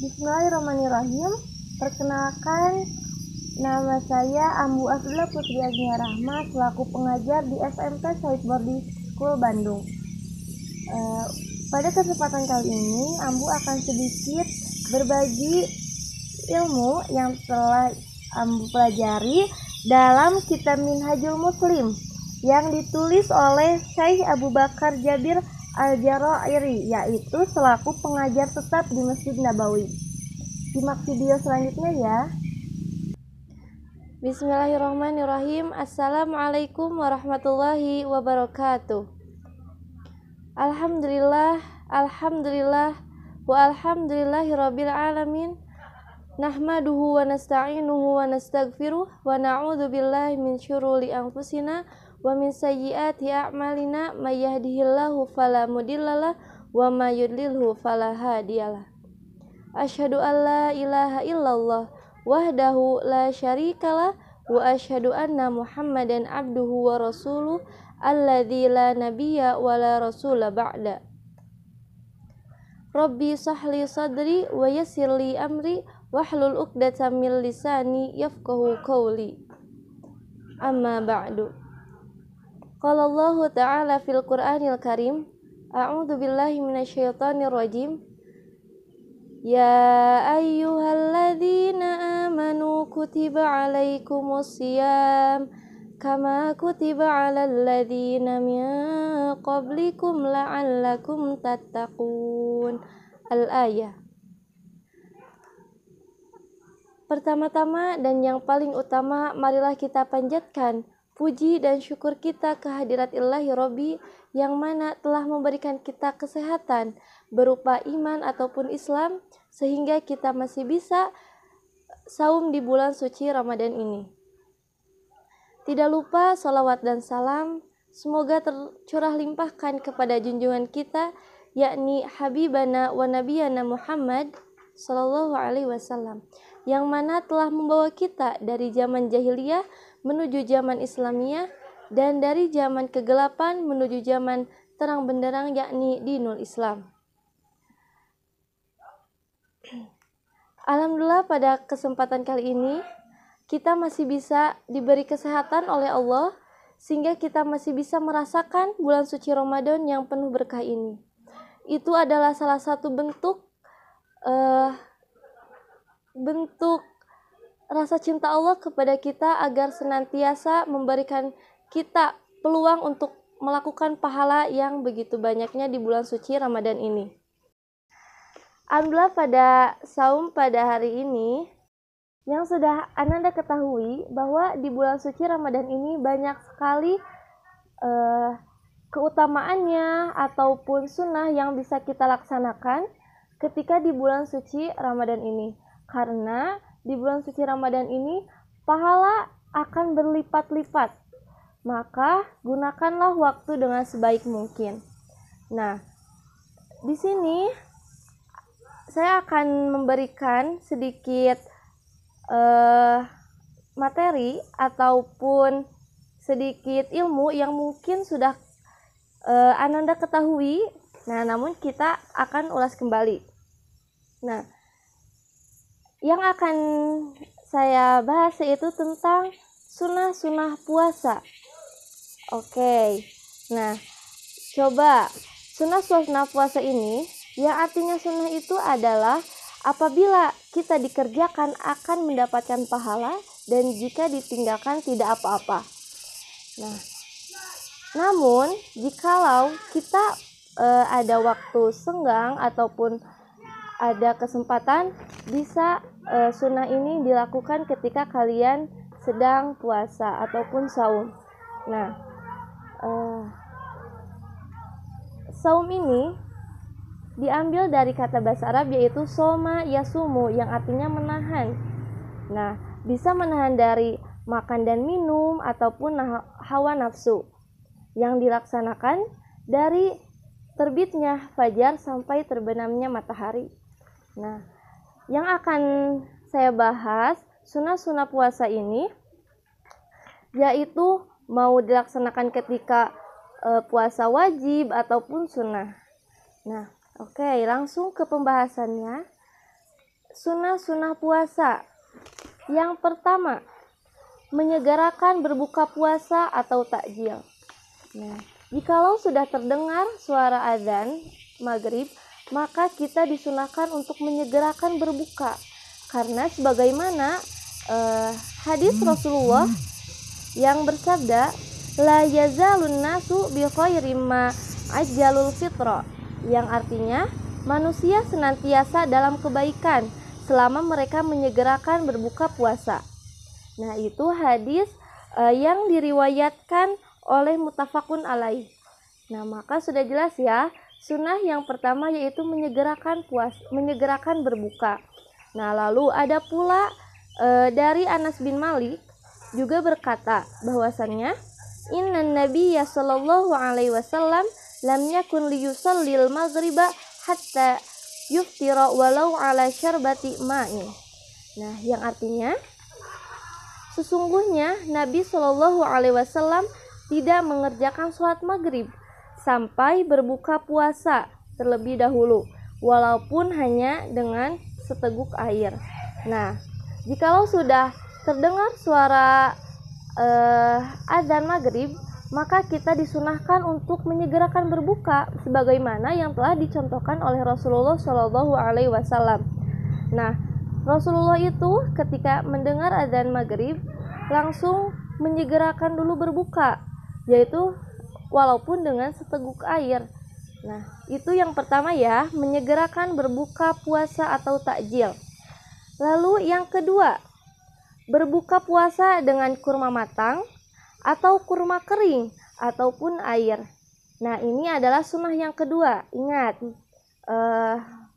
Bismillahirrahmanirrahim. Perkenalkan, nama saya Ambu Afdillah Putri Agnia Rahma selaku pengajar di SMP Said Boarding School Bandung. Pada kesempatan kali ini, Ambu akan sedikit berbagi ilmu yang telah Ambu pelajari dalam kitab Minhajul Muslim yang ditulis oleh Syekh Abu Bakar Jabir Al-Jarairi, yaitu selaku pengajar tetap di Masjid Nabawi. Simak video selanjutnya ya. Bismillahirrahmanirrahim. Assalamualaikum warahmatullahi wabarakatuh. Alhamdulillah wa alhamdulillahirabbil alamin. Nahmaduhu wa nasta'inuhu wa nastaghfiruh wa na'udzu billahi min syururi anfusina wa min sayyiati a'malina may yahdihillahu fala mudhillalah wa may yudlilhu fala hadiyalah. Asyhadu an la ilaha illallah wahdahu la syarikalah wa asyhadu anna Muhammadan abduhu wa rasuluh alladzi la nabiyya wa la rasula ba'da. Rabbi sahli sadri wa yassirli amri wahlul 'uqdatam min lisani yafqahu qawli. Amma ba'du. Qala Allah Ta'ala fil Qur'anil Karim, a'udzu billahi minasyaitonir rajim. Ya ayyuhalladzina amanu kutiba 'alaikumus syiyam kama kutiba 'alal ladzina min qablikum la'allakum tattaqun. Al-ayah. Pertama-tama dan yang paling utama, marilah kita panjatkan puji dan syukur kita kehadirat Ilahi Robbi yang mana telah memberikan kita kesehatan berupa iman ataupun Islam sehingga kita masih bisa saum di bulan suci Ramadan ini. Tidak lupa salawat dan salam semoga tercurah limpahkan kepada junjungan kita yakni Habibana wa Nabiyana Muhammad sallallahu alaihi wasallam yang mana telah membawa kita dari zaman jahiliyah menuju zaman Islamiyah dan dari zaman kegelapan menuju zaman terang benderang yakni dinul Islam. Alhamdulillah pada kesempatan kali ini kita masih bisa diberi kesehatan oleh Allah sehingga kita masih bisa merasakan bulan suci Ramadan yang penuh berkah ini. Itu adalah salah satu bentuk rasa cinta Allah kepada kita agar senantiasa memberikan kita peluang untuk melakukan pahala yang begitu banyaknya di bulan suci Ramadan ini. Alhamdulillah pada saum pada hari ini yang sudah Ananda ketahui bahwa di bulan suci Ramadan ini banyak sekali keutamaannya ataupun sunnah yang bisa kita laksanakan ketika di bulan suci Ramadan ini. Karena di bulan suci Ramadan ini pahala akan berlipat-lipat. Maka gunakanlah waktu dengan sebaik mungkin. Nah, di sini saya akan memberikan sedikit materi ataupun sedikit ilmu yang mungkin sudah Ananda ketahui. Nah, namun kita akan ulas kembali. Nah, yang akan saya bahas yaitu tentang sunnah-sunnah puasa. Oke. Nah, coba sunnah-sunnah puasa ini, yang artinya sunnah itu adalah apabila kita dikerjakan akan mendapatkan pahala dan jika ditinggalkan tidak apa-apa. Nah, namun jikalau kita ada waktu senggang ataupun ada kesempatan, bisa sunnah ini dilakukan ketika kalian sedang puasa ataupun saum. Nah, saum ini diambil dari kata bahasa Arab yaitu soma yasumu yang artinya menahan. Nah, bisa menahan dari makan dan minum ataupun hawa nafsu yang dilaksanakan dari terbitnya fajar sampai terbenamnya matahari. Nah, yang akan saya bahas sunnah-sunnah puasa ini yaitu mau dilaksanakan ketika puasa wajib ataupun sunnah. Nah, oke, langsung ke pembahasannya. sunnah-sunnah puasa. Yang pertama, menyegerakan berbuka puasa atau takjil. Nah, jikalau sudah terdengar suara azan maghrib, maka kita disunahkan untuk menyegerakan berbuka. Karena sebagaimana hadis Rasulullah yang bersabda, la yazalun nasu bi khairim ma ajjalul fitra, yang artinya manusia senantiasa dalam kebaikan selama mereka menyegerakan berbuka puasa. Nah, itu hadis yang diriwayatkan oleh muttafaqun alaih. Nah, maka sudah jelas ya, sunnah yang pertama yaitu menyegerakan berbuka. Nah, lalu ada pula dari Anas bin Malik juga berkata bahwasannya innan nabiyya sallallahu alaihi wasallam lam yakun liyusallil maghriba hatta yuftira walau ala syarbati ma'in. Nah, yang artinya sesungguhnya Nabi Shallallahu Alaihi Wasallam tidak mengerjakan sholat maghrib sampai berbuka puasa terlebih dahulu, walaupun hanya dengan seteguk air. Nah, jikalau sudah terdengar suara azan maghrib, maka kita disunahkan untuk menyegerakan berbuka, sebagaimana yang telah dicontohkan oleh Rasulullah Shallallahu Alaihi Wasallam. Nah, Rasulullah itu ketika mendengar azan maghrib langsung menyegerakan dulu berbuka, yaitu walaupun dengan seteguk air. Nah, itu yang pertama ya, menyegerakan berbuka puasa atau takjil. Lalu yang kedua, berbuka puasa dengan kurma matang atau kurma kering ataupun air. Nah, ini adalah sunnah yang kedua. Ingat,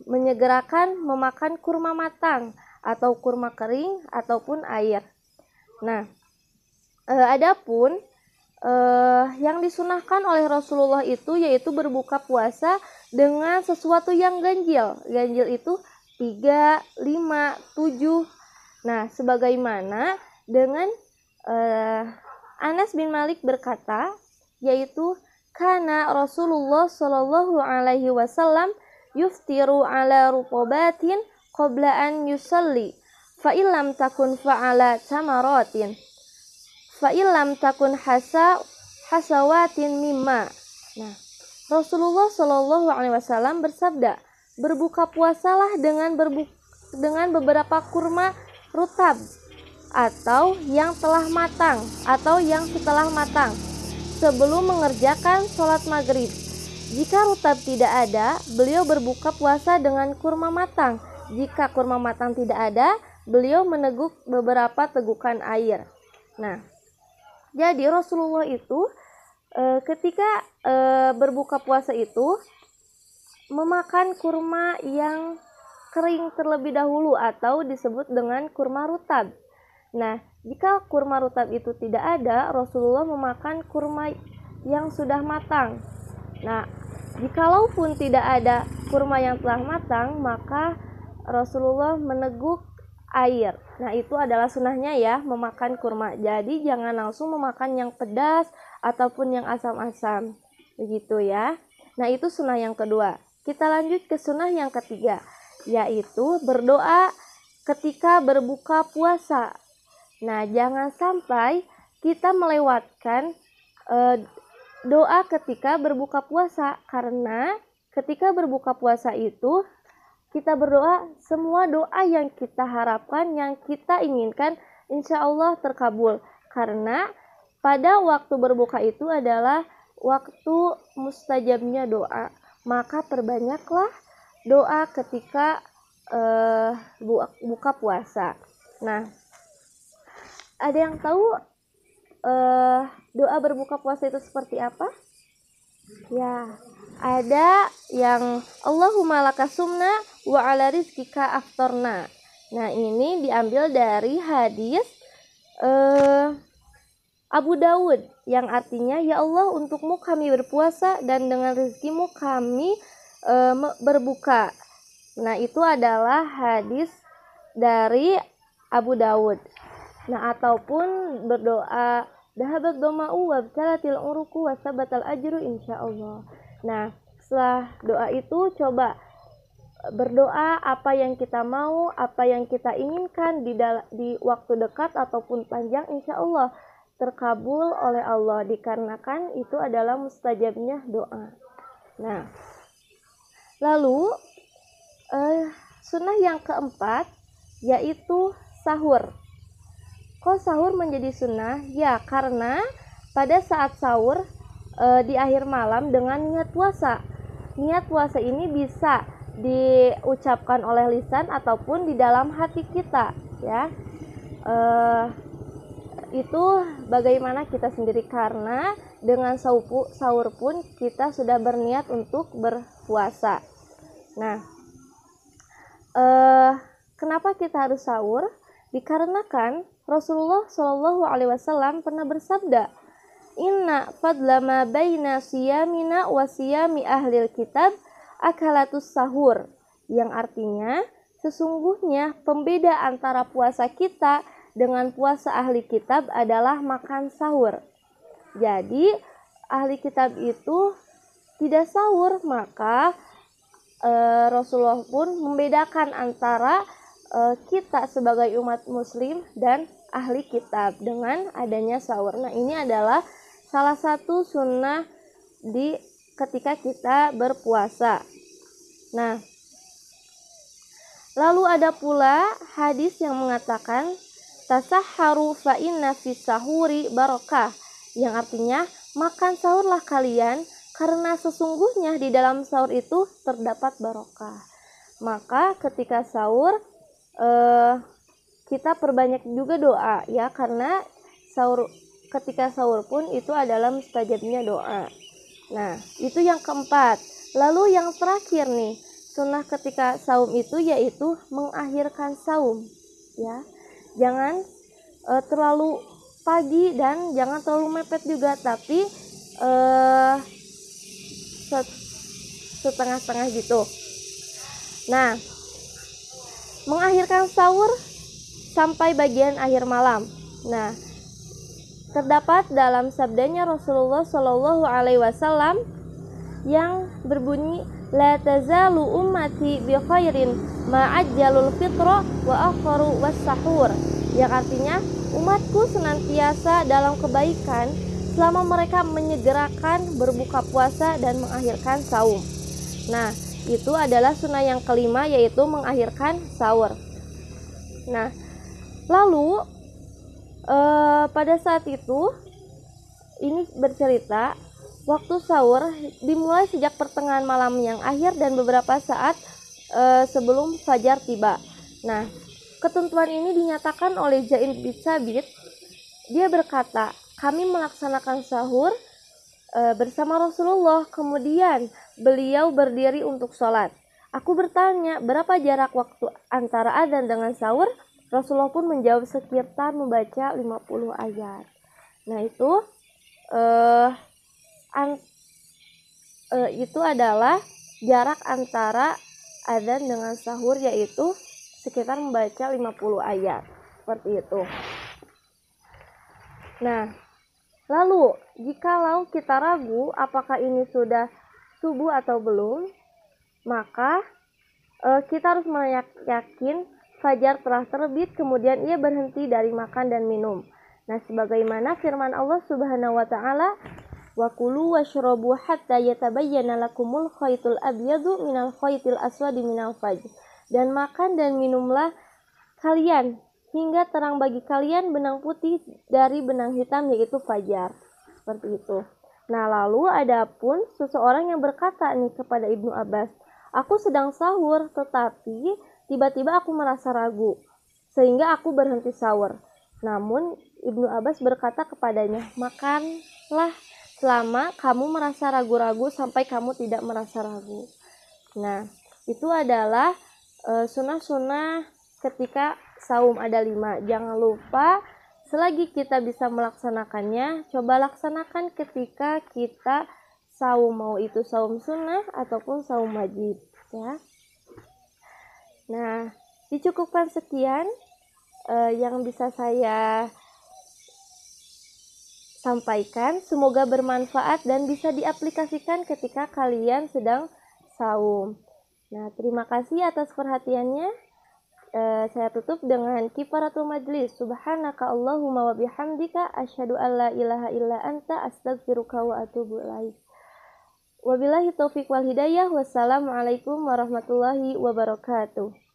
menyegerakan memakan kurma matang atau kurma kering ataupun air. Nah, adapun yang disunahkan oleh Rasulullah itu yaitu berbuka puasa dengan sesuatu yang ganjil. Ganjil itu 3, 5, 7. Nah, sebagaimana dengan Anas bin Malik berkata, yaitu kana Rasulullah Shallallahu Alaihi Wasallam yuftiru ala ruqabatin qabla an yusalli fa illam takun fa'ala tamaratin fa illam takun hasawatin mimma. Nah, Rasulullah Shallallahu Alaihi Wasallam bersabda, berbuka puasalah dengan beberapa kurma rutab atau yang telah matang atau yang setelah matang sebelum mengerjakan sholat maghrib. Jika rutab tidak ada, beliau berbuka puasa dengan kurma matang. Jika kurma matang tidak ada, beliau meneguk beberapa tegukan air. Nah, jadi Rasulullah itu ketika berbuka puasa itu memakan kurma yang kering terlebih dahulu atau disebut dengan kurma rutab. Nah, jika kurma rutab itu tidak ada, Rasulullah memakan kurma yang sudah matang. Nah, jikalaupun tidak ada kurma yang telah matang, maka Rasulullah meneguk air. Nah, itu adalah sunnahnya ya, memakan kurma. Jadi jangan langsung memakan yang pedas ataupun yang asam-asam. Begitu ya. Nah, itu sunnah yang kedua. Kita lanjut ke sunnah yang ketiga, yaitu berdoa ketika berbuka puasa. Nah, jangan sampai kita melewatkan doa ketika berbuka puasa, karena ketika berbuka puasa itu kita berdoa, semua doa yang kita harapkan, yang kita inginkan, insya Allah terkabul. Karena pada waktu berbuka itu adalah waktu mustajabnya doa. Maka perbanyaklah doa ketika buka puasa. Nah, ada yang tahu doa berbuka puasa itu seperti apa? Ya, ada yang Allahumma lakasumna wa ala rizkika aftorna. Nah, ini diambil dari hadis Abu Dawud yang artinya, ya Allah, untukmu kami berpuasa dan dengan rezekimu kami berbuka. Nah, itu adalah hadis dari Abu Dawud. Nah, ataupun berdoa dahabat doma'u wabtalatil uruku wasabatal ajru insyaallah. Nah, setelah doa itu coba berdoa apa yang kita mau, apa yang kita inginkan di waktu dekat ataupun panjang, insya Allah terkabul oleh Allah, dikarenakan itu adalah mustajabnya doa. Nah, lalu sunnah yang keempat yaitu sahur. Kok sahur menjadi sunnah? Ya, karena pada saat sahur di akhir malam dengan niat puasa. Niat puasa ini bisa diucapkan oleh lisan ataupun di dalam hati kita, ya. Itu bagaimana kita sendiri, karena dengan sahur pun kita sudah berniat untuk berpuasa. Nah, kenapa kita harus sahur? Dikarenakan Rasulullah Shallallahu Alaihi Wasallam pernah bersabda, Inna fadla ma baina siyamina wa siyami ahlil kitab akalatus sahur, yang artinya sesungguhnya pembeda antara puasa kita dengan puasa ahli kitab adalah makan sahur. Jadi ahli kitab itu tidak sahur, maka Rasulullah pun membedakan antara kita sebagai umat muslim dan ahli kitab dengan adanya sahur. Nah, ini adalah salah satu sunnah ketika kita berpuasa. Nah, lalu ada pula hadis yang mengatakan tasahharu fa inna fis sahuri barakah, yang artinya makan sahurlah kalian karena sesungguhnya di dalam sahur itu terdapat barokah. Maka ketika sahur kita perbanyak juga doa, ya, karena ketika sahur pun itu adalah mustajabnya doa. Nah, itu yang keempat. Lalu yang terakhir nih, sunnah ketika saum itu yaitu mengakhirkan saum, ya. Jangan terlalu pagi dan jangan terlalu mepet juga, tapi setengah-setengah gitu. Nah, mengakhirkan sahur sampai bagian akhir malam. Nah, terdapat dalam sabdanya Rasulullah Shallallahu Alaihi Wasallam yang berbunyi, la tazalu ummati bi khairin ma'ajjalul fitra wa akharu was sahur, yang artinya umatku senantiasa dalam kebaikan selama mereka menyegerakan berbuka puasa dan mengakhirkan saum. Nah, itu adalah sunnah yang kelima, yaitu mengakhirkan sahur. Nah, lalu pada saat itu ini bercerita waktu sahur dimulai sejak pertengahan malam yang akhir dan beberapa saat sebelum fajar tiba. Nah, ketentuan ini dinyatakan oleh Zaid bin Sabit. Dia berkata, kami melaksanakan sahur bersama Rasulullah, kemudian beliau berdiri untuk sholat. Aku bertanya, berapa jarak waktu antara adzan dengan sahur? Rasulullah pun menjawab sekitar membaca 50 ayat. Nah, itu adalah jarak antara adzan dengan sahur, yaitu sekitar membaca 50 ayat. Seperti itu. Nah, lalu jikalau kita ragu apakah ini sudah subuh atau belum, maka kita harus yakin fajar telah terbit, kemudian ia berhenti dari makan dan minum. Nah, sebagaimana firman Allah Subhanahu wa taala, wa kulu washrabu hatta yatabayyana lakumul khaytul abyadu minal khaytil aswadi minal fajr. Dan makan dan minumlah kalian hingga terang bagi kalian benang putih dari benang hitam, yaitu fajar. Seperti itu. Nah, lalu adapun seseorang yang berkata nih kepada Ibnu Abbas, aku sedang sahur tetapi tiba-tiba aku merasa ragu sehingga aku berhenti sahur. Namun Ibnu Abbas berkata kepadanya, makanlah selama kamu merasa ragu-ragu sampai kamu tidak merasa ragu. Nah, itu adalah sunnah-sunnah ketika saum ada 5. Jangan lupa selagi kita bisa melaksanakannya, coba laksanakan ketika kita saum, mau itu saum sunnah ataupun saum wajib, ya. Nah, dicukupkan sekian yang bisa saya sampaikan. Semoga bermanfaat dan bisa diaplikasikan ketika kalian sedang saum. Nah, terima kasih atas perhatiannya. Saya tutup dengan kifaratul majlis. Subhanaka Allahumma wa bihamdika asyhadu an la ilaha illa anta astaghfiruka wa atubu ilaik. Wabillahi taufiq wal hidayah. Wassalamualaikum warahmatullahi wabarakatuh.